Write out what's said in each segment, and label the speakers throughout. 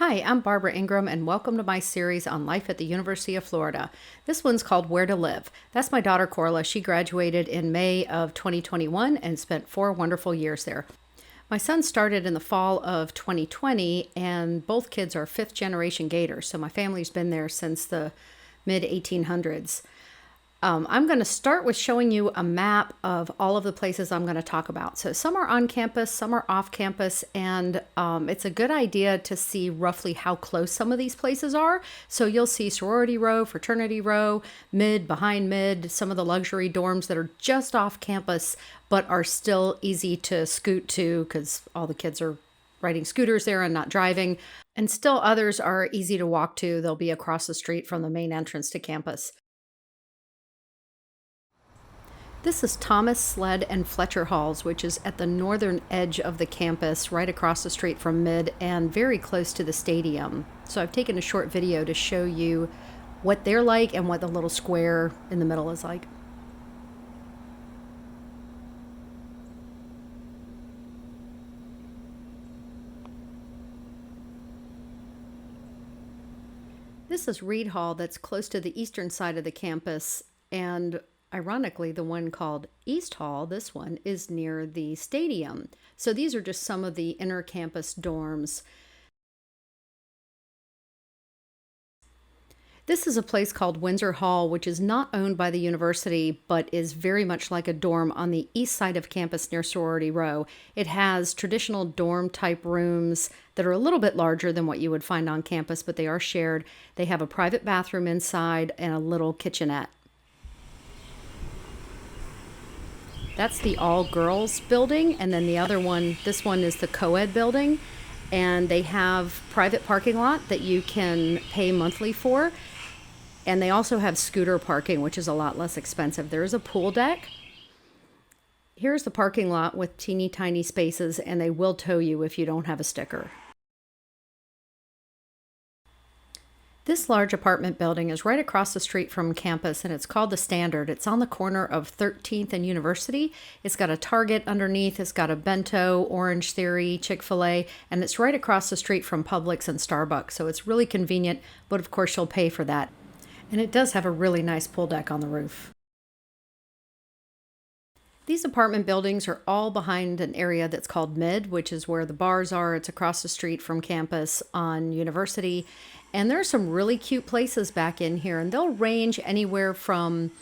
Speaker 1: Hi, I'm Barbara Ingram, and welcome to my series on life at the University of Florida. This one's called Where to Live. That's my daughter, Corla. She graduated in May of 2021 and spent 4 wonderful years there. My son started in the fall of 2020, and both kids are fifth generation Gators, so my family's been there since the mid 1800s. I'm going to start with showing you a map of all of the places I'm going to talk about. So some are on campus, some are off campus, and it's a good idea to see roughly how close some of these places are. So you'll see Sorority Row, Fraternity Row, Mid, behind Mid, some of the luxury dorms that are just off campus, but are still easy to scoot to because all the kids are riding scooters there and not driving. And still others are easy to walk to. They'll be across the street from the main entrance to campus. This is Thomas, Sled, and Fletcher Halls, which is at the northern edge of the campus, right across the street from Mid and very close to the stadium. So I've taken a short video to show you what they're like and what the little square in the middle is like. This is Reed Hall, that's close to the eastern side of the campus, and ironically, the one called East Hall, this one, is near the stadium. So these are just some of the inner campus dorms. This is a place called Windsor Hall, which is not owned by the university, but is very much like a dorm on the east side of campus near Sorority Row. It has traditional dorm type rooms that are a little bit larger than what you would find on campus, but they are shared. They have a private bathroom inside and a little kitchenette. That's the all-girls building, and then the other one, this one is the co-ed building, and they have private parking lot that you can pay monthly for, and they also have scooter parking, which is a lot less expensive. There is a pool deck. Here's the parking lot with teeny tiny spaces, and they will tow you if you don't have a sticker. This large apartment building is right across the street from campus, and it's called the Standard. It's on the corner of 13th and University. It's got a Target underneath. It's got a Bento, Orange Theory, Chick-fil-A, and it's right across the street from Publix and Starbucks. So it's really convenient, but of course you'll pay for that. And it does have a really nice pool deck on the roof. These apartment buildings are all behind an area that's called Mid, which is where the bars are. It's across the street from campus on University. And there are some really cute places back in here, and they'll range anywhere from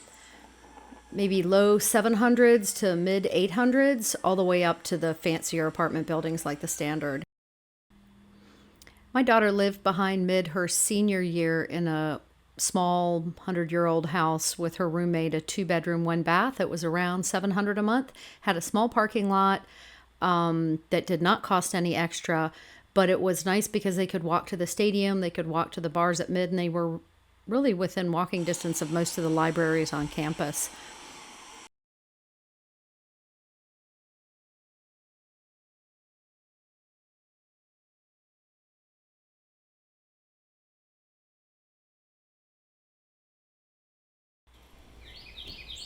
Speaker 1: maybe low 700s to mid 800s, all the way up to the fancier apartment buildings like the Standard. My daughter lived behind Mid her senior year in a small 100-year-old house with her roommate, a 2-bedroom, 1-bath. It was around $700 a month, had a small parking lot that did not cost any extra. But it was nice because they could walk to the stadium, they could walk to the bars at Mid, and they were really within walking distance of most of the libraries on campus.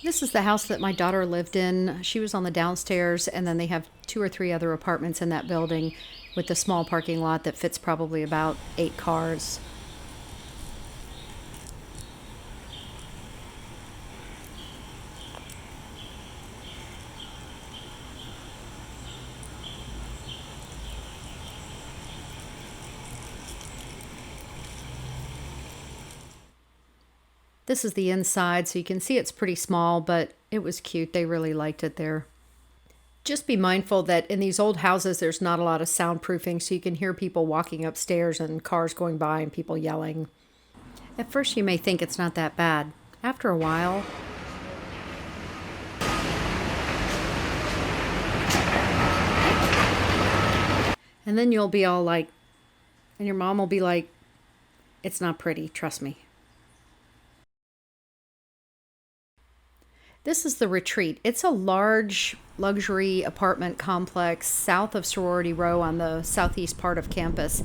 Speaker 1: This is the house that my daughter lived in. She was on the downstairs, and then they have 2 or 3 other apartments in that building with a small parking lot that fits probably about 8 cars. This is the inside, so you can see it's pretty small, but it was cute. They really liked it there. Just be mindful that in these old houses, there's not a lot of soundproofing, so you can hear people walking upstairs and cars going by and people yelling. At first, you may think it's not that bad. After a while, and then you'll be all like, and your mom will be like, it's not pretty, trust me. This is the Retreat. It's a large luxury apartment complex south of Sorority Row on the southeast part of campus.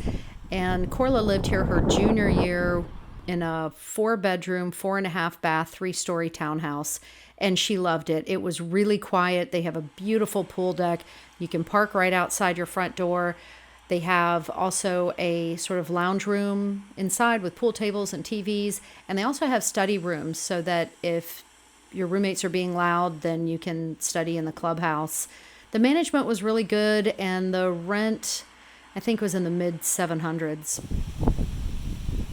Speaker 1: And Corla lived here her junior year in a 4-bedroom, 4.5-bath, 3-story townhouse. And she loved it. It was really quiet. They have a beautiful pool deck. You can park right outside your front door. They have also a sort of lounge room inside with pool tables and TVs. And they also have study rooms so that if your roommates are being loud, then you can study in the clubhouse. The management was really good, and the rent, I think, was in the mid 700s.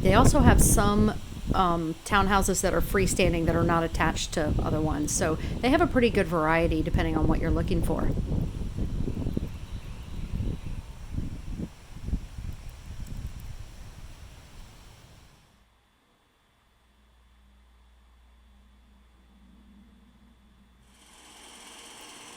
Speaker 1: They also have some townhouses that are freestanding that are not attached to other ones. So they have a pretty good variety depending on what you're looking for.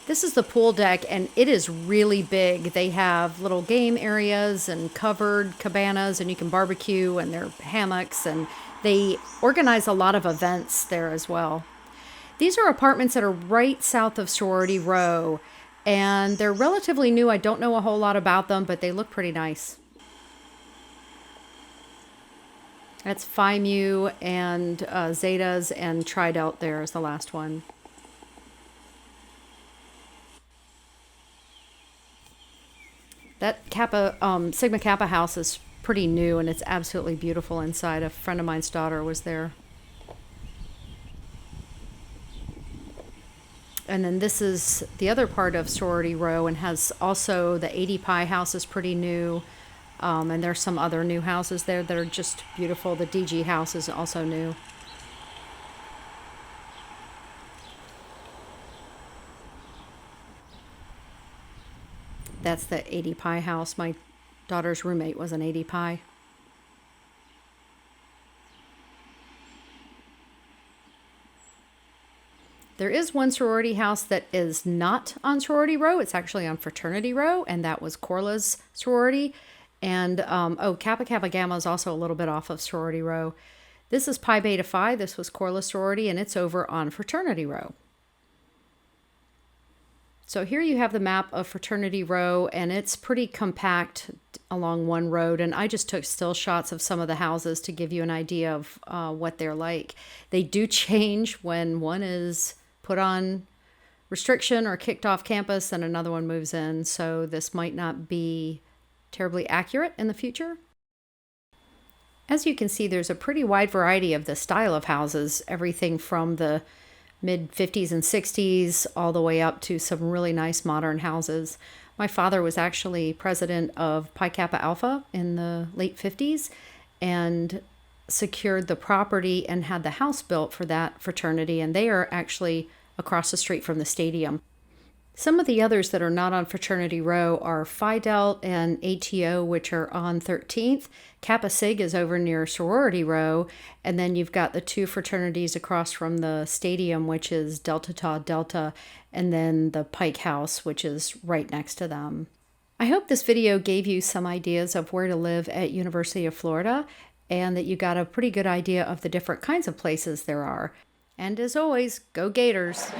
Speaker 1: This is the pool deck, and it is really big. They have little game areas and covered cabanas, and you can barbecue, and there are hammocks, and they organize a lot of events there as well. These are apartments that are right south of Sorority Row, and they're relatively new. I don't know a whole lot about them, but they look pretty nice. That's Phi Mu and Zetas and Tri Delt there is the last one. That Sigma Kappa house is pretty new, and it's absolutely beautiful inside. A friend of mine's daughter was there. And then this is the other part of Sorority Row, and has also the 80 Pi house is pretty new. And there's some other new houses there that are just beautiful. The DG house is also new. That's the 80 Pi house. My daughter's roommate was an 80 Pi. There is one sorority house that is not on Sorority Row. It's actually on Fraternity Row, and that was Corla's sorority. And, Kappa Kappa Gamma is also a little bit off of Sorority Row. This is Pi Beta Phi. This was Corla's sorority, and it's over on Fraternity Row. So here you have the map of Fraternity Row, and it's pretty compact along one road. And I just took still shots of some of the houses to give you an idea of what they're like. They do change when one is put on restriction or kicked off campus and another one moves in. So this might not be terribly accurate in the future. As you can see, there's a pretty wide variety of the style of houses, everything from the mid 50s and 60s all the way up to some really nice modern houses. My father was actually president of Pi Kappa Alpha in the late 50s and secured the property and had the house built for that fraternity, and they are actually across the street from the stadium. Some of the others that are not on Fraternity Row are Phi Delt and ATO, which are on 13th. Kappa Sig is over near Sorority Row. And then you've got the two fraternities across from the stadium, which is Delta Tau Delta, and then the Pike House, which is right next to them. I hope this video gave you some ideas of where to live at University of Florida, and that you got a pretty good idea of the different kinds of places there are. And as always, go Gators!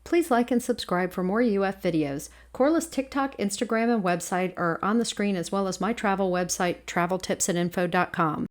Speaker 1: Please like and subscribe for more UF videos. Corla's TikTok, Instagram, and website are on the screen, as well as my travel website, traveltipsandinfo.com.